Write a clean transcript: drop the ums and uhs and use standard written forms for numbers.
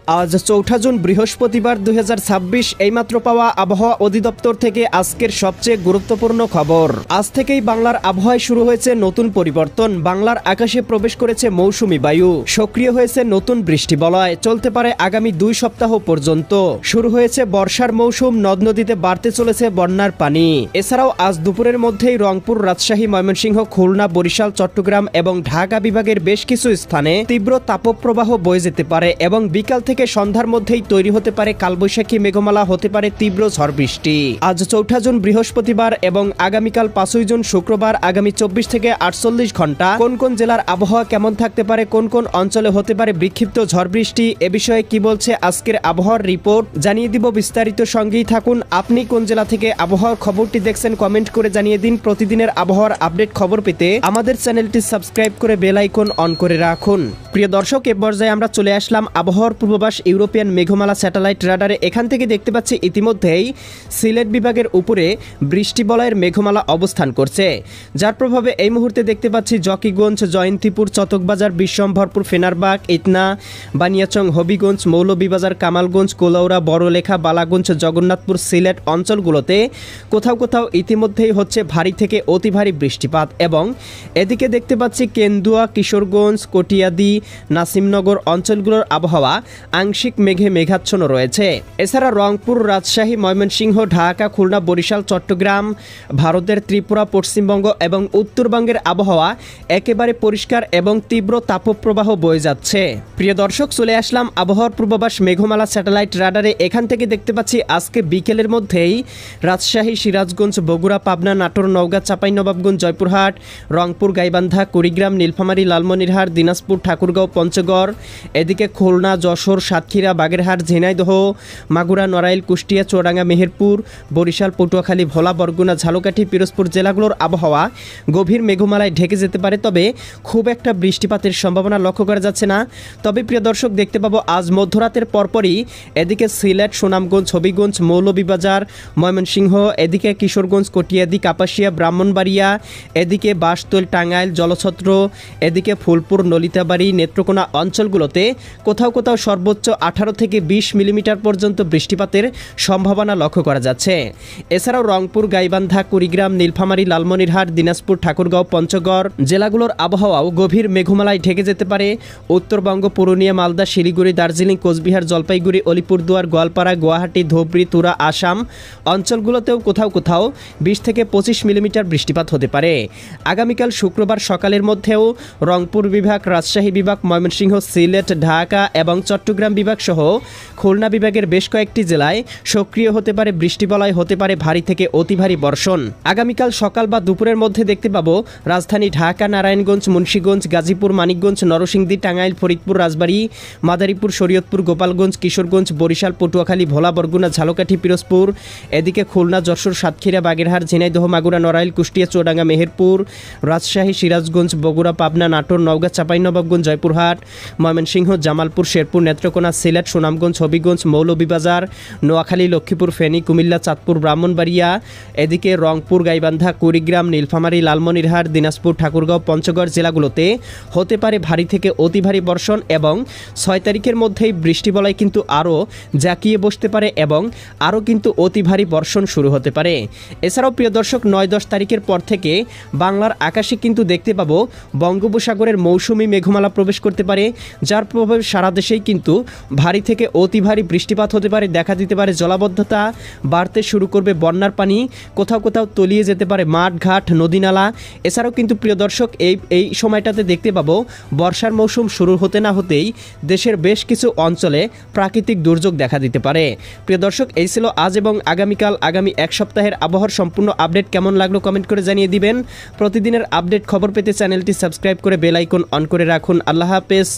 আজ ৪ জুন বৃহস্পতিবার ২০২৬ এইমাত্র পাওয়া আবহাওয়া অধিদপ্তর থেকে আজকের সবচেয়ে গুরুত্বপূর্ণ খবর। আজ থেকেই বাংলার আবহাওয়ায় শুরু হয়েছে নতুন পরিবর্তন। বাংলার আকাশে প্রবেশ করেছে মৌসুমী বায়ু, সক্রিয় হয়েছে নতুন বৃষ্টিবলয়, চলতে পারে আগামী ২ সপ্তাহ পর্যন্ত। শুরু হয়েছে বর্ষার মৌসুম, নদ নদীতে বাড়তে চলেছে বন্যার পানি। এছাড়াও আজ দুপুরের মধ্যেই রংপুর, রাজশাহী, ময়মনসিংহ, খুলনা, বরিশাল, চট্টগ্রাম এবং ঢাকা বিভাগের বেশ কিছু স্থানে তীব্র তাপপ্রবাহ বয়ে যেতে পারে এবং বিকাল থেকে সন্ধ্যার মধ্যেই তৈরি হতে পারে কালবৈশাখী মেঘমালা, হতে পারে তীব্র ঝড় বৃষ্টি। আজ ৪ জুন বৃহস্পতিবার এবং আগামীকাল ৫ জুন শুক্রবার আগামী ২৪ থেকে ৪৮ ঘন্টা কোন কোন জেলার আবহাওয়া কেমন থাকতে পারে, কোন কোন অঞ্চলে হতে পারে বিক্ষিপ্ত ঝড় বৃষ্টি, এ বিষয়ে কি বলছে আজকের আবহাওয়ার রিপোর্ট জানিয়ে দিব বিস্তারিত। সঙ্গেই থাকুন। আপনি কোন জেলা থেকে আবহাওয়ার খবরটি দেখছেন কমেন্ট করে জানিয়ে দিন। প্রতিদিনের আবহাওয়ার আপডেট খবর পেতে আমাদের চ্যানেলটি সাবস্ক্রাইব করে বেল আইকন অন করে রাখুন। প্রিয় দর্শক, এ পর্যায়ে আমরা চলে আসলাম আবহাওয়ার পূর্বাভাস ইউরোপিয়ান মেঘমালা স্যাটেলাইট রাডারে। এখান থেকে দেখতে পাচ্ছি ইতিমধ্যেই সিলেট বিভাগের উপরে বৃষ্টিবলয়ের মেঘমালা অবস্থান করছে, যার প্রভাবে এই মুহূর্তে দেখতে পাচ্ছি জকিগঞ্জ, জয়ন্তীপুর, চতকবাজার, বিশ্বম্ভরপুর, ফেনারবাগ, ইতনা, বানিয়াচং, হবিগঞ্জ, মৌলভীবাজার, কামালগঞ্জ, কোলাউড়া, বড়লেখা, বালাগঞ্জ, জগন্নাথপুর, সিলেট অঞ্চলগুলোতে কোথাও কোথাও ইতিমধ্যেই হচ্ছে ভারী থেকে অতি ভারী বৃষ্টিপাত। এবং এদিকে দেখতে পাচ্ছি কেন্দুয়া, কিশোরগঞ্জ, কটিয়াদি, নাসিমনগর অঞ্চলগুলোর আবহাওয়া আংশিক মেঘে মেঘাচ্ছন্ন রয়েছে। এছাড়া রংপুর, রাজশাহী, ময়মনসিংহ, ঢাকা, খুলনা, বরিশাল, চট্টগ্রাম, ভারতের ত্রিপুরা, পশ্চিমবঙ্গ এবং উত্তরবঙ্গের আবহাওয়া একেবারে পরিষ্কার এবং তীব্র তাপপ্রবাহ বয়ে যাচ্ছে। প্রিয় দর্শক, চলে আসলাম আবহাওয়ার পূর্বাভাস মেঘমালা স্যাটেলাইট রাডারে। এখান থেকে দেখতে পাচ্ছি আজকে বিকেলের মধ্যেই রাজশাহী, সিরাজগঞ্জ, বগুড়া, পাবনা, নাটোর, নওগাঁ, চাঁপাইনবাবগঞ্জ, জয়পুরহাট, রংপুর, গাইবান্ধা, কুড়িগ্রাম, নীলফামারী, লালমনিরহাট, দিনাজপুর, ঠাকুরগাঁও, পঞ্চগড়, এদিকে খুলনা, যশোর, সাতক্ষীরা, বাগেরহাট, ঝিনাইদহ, মাগুরা, নড়াইল, কুষ্টিয়া, চুয়াডাঙ্গা, মেহেরপুর, বরিশাল, পটুয়াখালী, ভোলা, বরগুনা, ঝালকাঠি, পিরোজপুর জেলাগুলোর আবহাওয়া গভীর মেঘমালায় ঢেকে যেতে পারে, তবে খুব একটা বৃষ্টিপাতের সম্ভাবনা লক্ষ্য করা যাচ্ছে না। তবে প্রিয় দর্শক, দেখতে পাবো আজ মধ্যরাতের পরপরই এদিকে সিলেট, সুনামগঞ্জ, হবিগঞ্জ, মৌলভীবাজার, ময়মনসিংহ, এদিকে কিশোরগঞ্জ, কটিয়াদি, কাপাসিয়া, ব্রাহ্মণবাড়িয়া, এদিকে বাসতল, টাঙ্গাইল, জলছত্র, এদিকে ফুলপুর, নলিতাবাড়ি, নেত্রকোনা অঞ্চলগুলোতে কোথাও কোথাও সর্বোচ্চ 18 থেকে 20 মিলিমিটার পর্যন্ত বৃষ্টিপাতের সম্ভাবনা লক্ষ্য করা যাচ্ছে। এছাড়াও রংপুর, গাইবান্ধা, কুড়িগ্রাম, নীলফামারী, লালমনিরহাট, দিনাজপুর, ঠাকুরগাঁও, পঞ্চগড় জেলাগুলোর আবহাওয়াও গভীর মেঘমালায় ঢেকে যেতে পারে। উত্তরবঙ্গ, পুরুলিয়া, মালদা, শিলিগুড়ি, দার্জিলিং, কোচবিহার, জলপাইগুড়ি, আলিপুরদুয়ার, গোয়ালপাড়া, গুয়াহাটি, ধুবড়ী, তুরা, আসাম অঞ্চলগুলোতেও কোথাও কোথাও 20 থেকে 25 মিলিমিটার বৃষ্টিপাত হতে পারে। আগামীকাল শুক্রবার সকালের মধ্যেও রংপুর বিভাগ, রাজশাহী বিভাগ, ময়মনসিংহ, সিলেট, ঢাকা এবং চট্টগ্রাম বিভাগ সহ খুলনা বিভাগের বেশ কয়েকটি জেলায় সক্রিয় হতে পারে বৃষ্টিবলয়, হতে পারে ভারী থেকে অতি ভারী বর্ষণ। আগামীকাল সকাল বা দুপুরের মধ্যে দেখতে পাবো রাজধানী ঢাকা, নারায়ণগঞ্জ, মুন্সিগঞ্জ, গাজীপুর, মানিকগঞ্জ, নরসিংদী, টাঙ্গাইল, ফরিদপুর, রাজবাড়ী, মাদারীপুর, শরীয়তপুর, গোপালগঞ্জ, কিশোরগঞ্জ, বরিশাল, পটুয়াখালী, ভোলা, বরগুনা, ঝালকাঠি, পিরোজপুর, এদিকে খুলনা, যশোর, সাতক্ষীরা, বাগেরহাট, ঝিনাইদহ, মাগুরা, নড়াইল, কুষ্টিয়া, চুয়াডাঙ্গা, মেহেরপুর, রাজশাহী, সিরাজগঞ্জ, বগুড়া, পাবনা, নাটোর, নওগাঁ, চাঁপাইনবাবগঞ্জ, জয়পুরহাট, ময়মনসিংহ, জামালপুর, শেরপুর, নেত্রকোনা, সিলেট, সুনামগঞ্জ, হবিগঞ্জ, মৌলভীবাজার, নোয়াখালী, লক্ষ্মীপুর, ফেনী, কুমিল্লা, চাঁদপুর, ব্রাহ্মণবাড়িয়া, এদিকে রংপুর, গাইবান্ধা, কুড়িগ্রাম, নীলফামারী, লালমনিরহাট, দিনাজপুর, ঠাকুরগাঁও, পঞ্চগড় জেলাগুলোতে হতে পারে ভারী থেকে অতি ভারী বর্ষণ। এবং 6 তারিখের মধ্যেই বৃষ্টিবলয় কিন্তু আরও জাঁকিয়ে বসতে পারে এবং আরও কিন্তু অতি ভারী বর্ষণ শুরু হতে পারে। এছাড়াও প্রিয় দর্শক, 9-10 তারিখের পর থেকে বাংলার আকাশে কিন্তু দেখতে পাবো বঙ্গোপসাগরের মৌসুমী মেঘমালা প্রবেশ করতে পারে, যার প্রভাবে সারা দেশেই কিন্তু ভারী থেকে অতি ভারী বৃষ্টিপাত হতে পারে, দেখা দিতে পারে জলাবদ্ধতা বাড়তে শুরু করবে, বন্যার পানি কোথাও কোথাও তলিয়ে যেতে পারে মাঠ ঘাট, নদী নালা। এছাড়াও কিন্তু প্রিয় দর্শক, এই সময়টাতে দেখতে পাবো বর্ষার মৌসুম শুরু হতে না হতেই দেশের বেশ কিছু অঞ্চলে প্রাকৃতিক দুর্যোগ দেখা দিতে পারে। প্রিয় দর্শক, এই ছিল আজ এবং আগামীকাল আগামী এক সপ্তাহের আবহাওয়ার সম্পূর্ণ আপডেট। কেমন লাগলো কমেন্ট করে জানিয়ে দিবেন। প্রতিদিনের আপডেট খবর পেতে চ্যানেলটি সাবস্ক্রাইব করে বেল আইকন অন করে রাখুন। আল্লাহ হাফেজ।